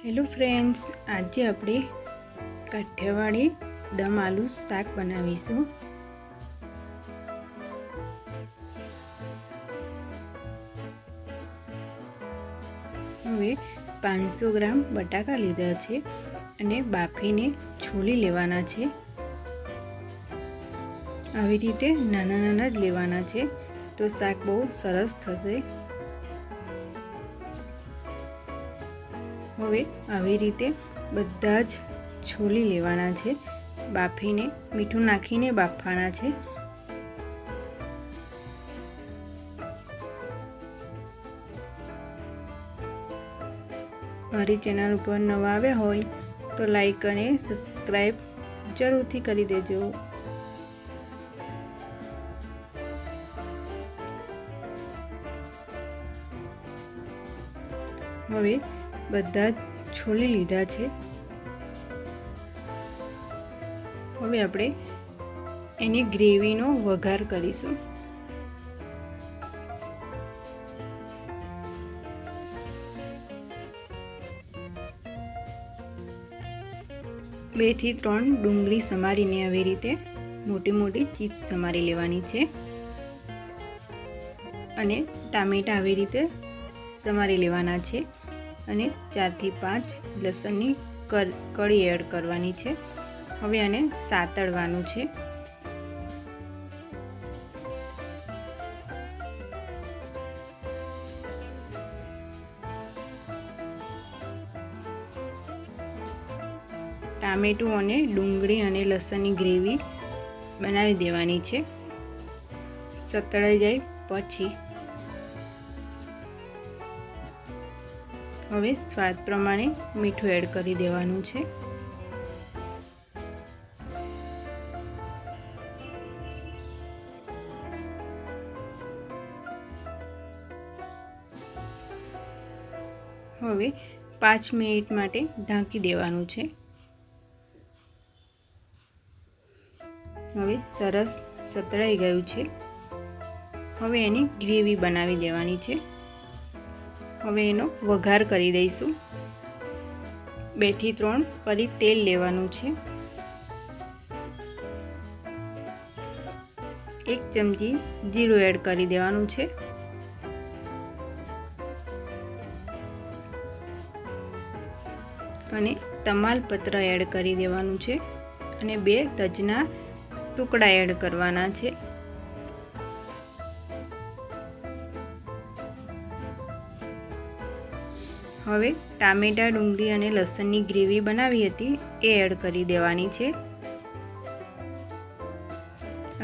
Hello friends, આજે આપણે કાઠિયાવાડી દમ આલુ શાક બનાવીશું। હવે 500 ગ્રામ બટાકા લીધા છે અને બાફીને છોલી લેવાના છે। આવી રીતે નાના નાના જ લેવાના છે તો શાક બહુ સરસ થશે। હવે આવી રીતે બધા જ છોલી લેવાના છે, બાફીને મીઠું નાખીને બાફવાના છે। મારી ચેનલ ઉપર નવા આવ્યા હોય તો લાઈક અને સબસ્ક્રાઈબ જરૂરથી કરી દેજો। હવે બધા છોલી લીધા છે। હવે આપણે એની ગ્રેવીનો વઘાર કરીશું। બે થી ત્રણ ડુંગળી સમારીને આવી રીતે મોટી મોટી ચિપ્સ સમારી લેવાની છે અને ટામેટા આવી રીતે સમારી લેવાના છે અને 4 થી 5 લસણની કળી એડ કરવાની છે। હવે આને સાતળવાનું છે। ટામેટું અને ડુંગળી અને લસણની ગ્રેવી બનાવી દેવાની છે। સતળાઈ જાય પછી હવે સ્વાદ પ્રમાણે મીઠું એડ કરી દેવાનું છે। હવે 5 મિનિટ માટે ઢાંકી દેવાનું છે। હવે સરસ સતળાઈ ગયું છે। હવે એની ગ્રેવી બનાવી દેવાની છે। હવે એનો વઘાર કરી દઈશું। 2 થી 3 પરી તેલ લેવાનું છે। 1 ચમચી જીરું એડ કરી દેવાનું છે। અને તમાલપત્ર એડ કરી દેવાનું છે અને 2 તજના ટુકડા એડ કરવાના છે। હવે ટામેટા, ડુંગળી અને લસણની ગ્રેવી બનાવી હતી એ એડ કરી દેવાની છે।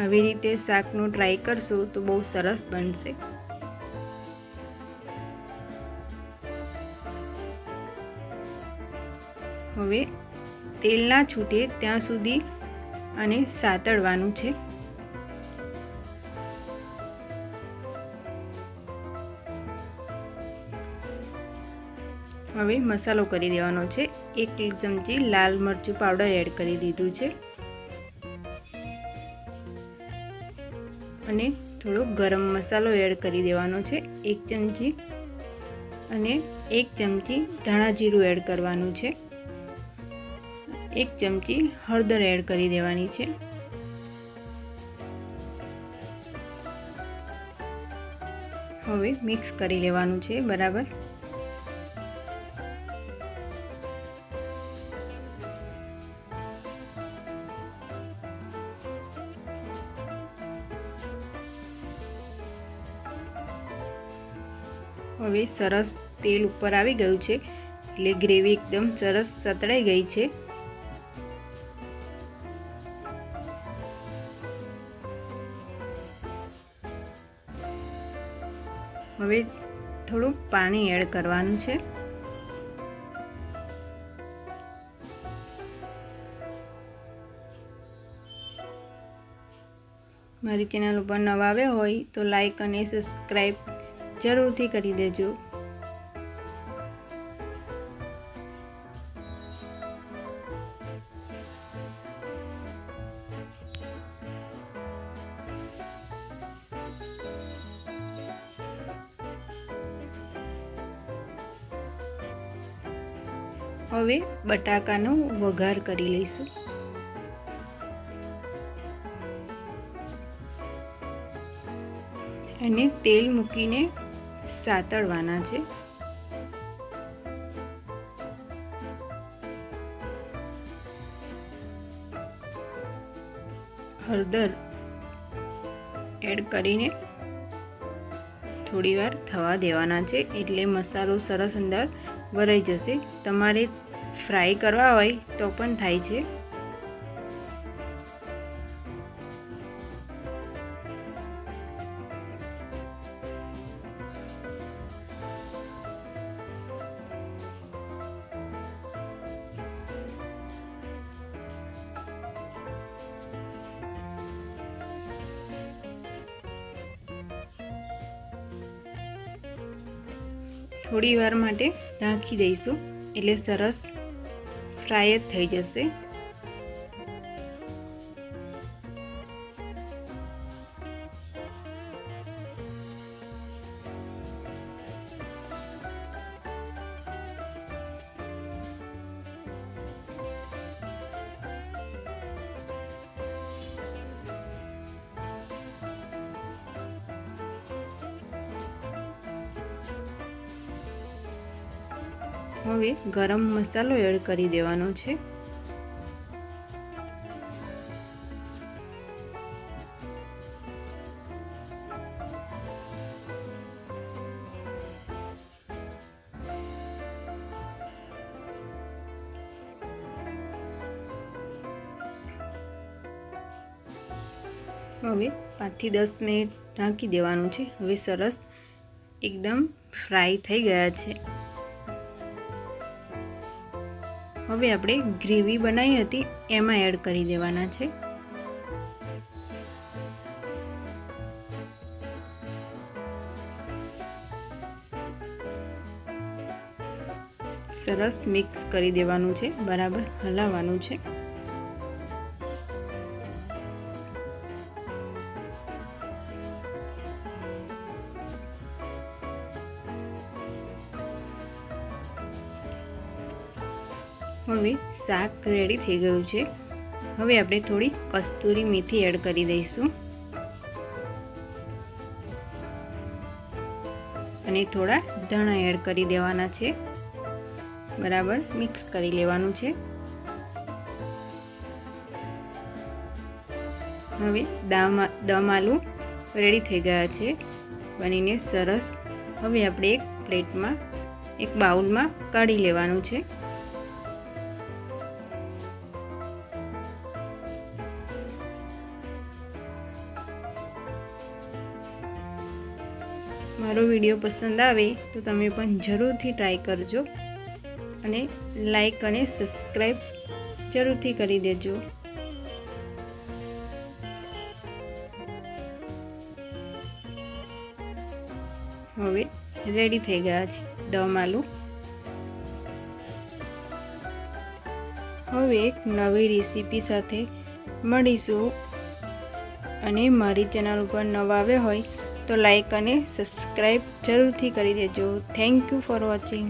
આવી રીતે શાકનું ટ્રાય કરશો તો બહુ સરસ બનશે। હવે તેલ ના છૂટે ત્યાં સુધી આને સાતળવાનું છે। હવે મસાલો કરી દેવાનો છે। 1 ચમચી લાલ મરચું પાવડર એડ કરી દીધું છે અને થોડો ગરમ મસાલો એડ કરી દેવાનો છે 1 ચમચી અને 1 ચમચી ધાણા જીરું એડ કરવાનું છે। 1 ચમચી હળદર એડ કરી દેવાની છે। હવે મિક્સ કરી લેવાનું છે બરાબર। હવે સરસ તેલ ઉપર આવી ગયું છે એટલે ગ્રેવી એકદમ સરસ સતળાઈ ગઈ છે। હવે થોડું પાણી એડ કરવાનું છે। મારી ચેનલ ઉપર નવા આવ્યા હોય તો લાઈક અને સબસ્ક્રાઈબ જરૂરથી કરી દેજો। હવે બટાકાનો વઘાર કરી લઈશું. અને તેલ મૂકીને સાતળવાના છે. હળદર એડ કરીને થોડીવાર થવા દેવાના છે, એટલે મસાલો સરસ અંદર ભરાઈ જશે. તમારે ફ્રાય કરવા હોય તો પણ થાય છે. થોડી વાર માટે ઢાંકી દઈશું, એટલે સરસ ફ્રાય જ થઈ જશે. હવે ગરમ મસાલો એડ કરી દેવાનો છે. હવે 5 થી 10 મિનિટ ઢાંકી દેવાનું છે. હવે સરસ એકદમ ફ્રાય થઈ ગયા છે. હવે આપણે ગ્રેવી બનાવી હતી એમાં એડ કરી દેવાના છે. સરસ મિક્સ કરી દેવાનું છે, બરાબર હલાવવાનું છે. હવે શાક રેડી થઈ ગયું છે. હવે આપણે થોડી કસ્તુરી મેથી એડ કરી દઈશું અને થોડા ધાણા એડ કરી દેવાના છે. બરાબર મિક્સ કરી લેવાનું છે. હવે દમ આલુ રેડી થઈ ગયા છે, બનીને સરસ. હવે આપણે એક પ્લેટમાં, એક બાઉલમાં કાઢી લેવાનું છે. મારો વિડીયો પસંદ આવે તો તમે પણ જરૂરથી ટ્રાય કરજો અને લાઈક અને સબસ્ક્રાઈબ જરૂરથી કરી દેજો. હવે રેડી થઈ ગયા છે દમ આલુ. હવે એક નવી રેસીપી સાથે મળીશું, અને મારી ચેનલ ઉપર નવા આવ્યા હોય તો લાઈક અને સબસ્ક્રાઈબ જરૂરથી કરી દેજો. Thank you for watching.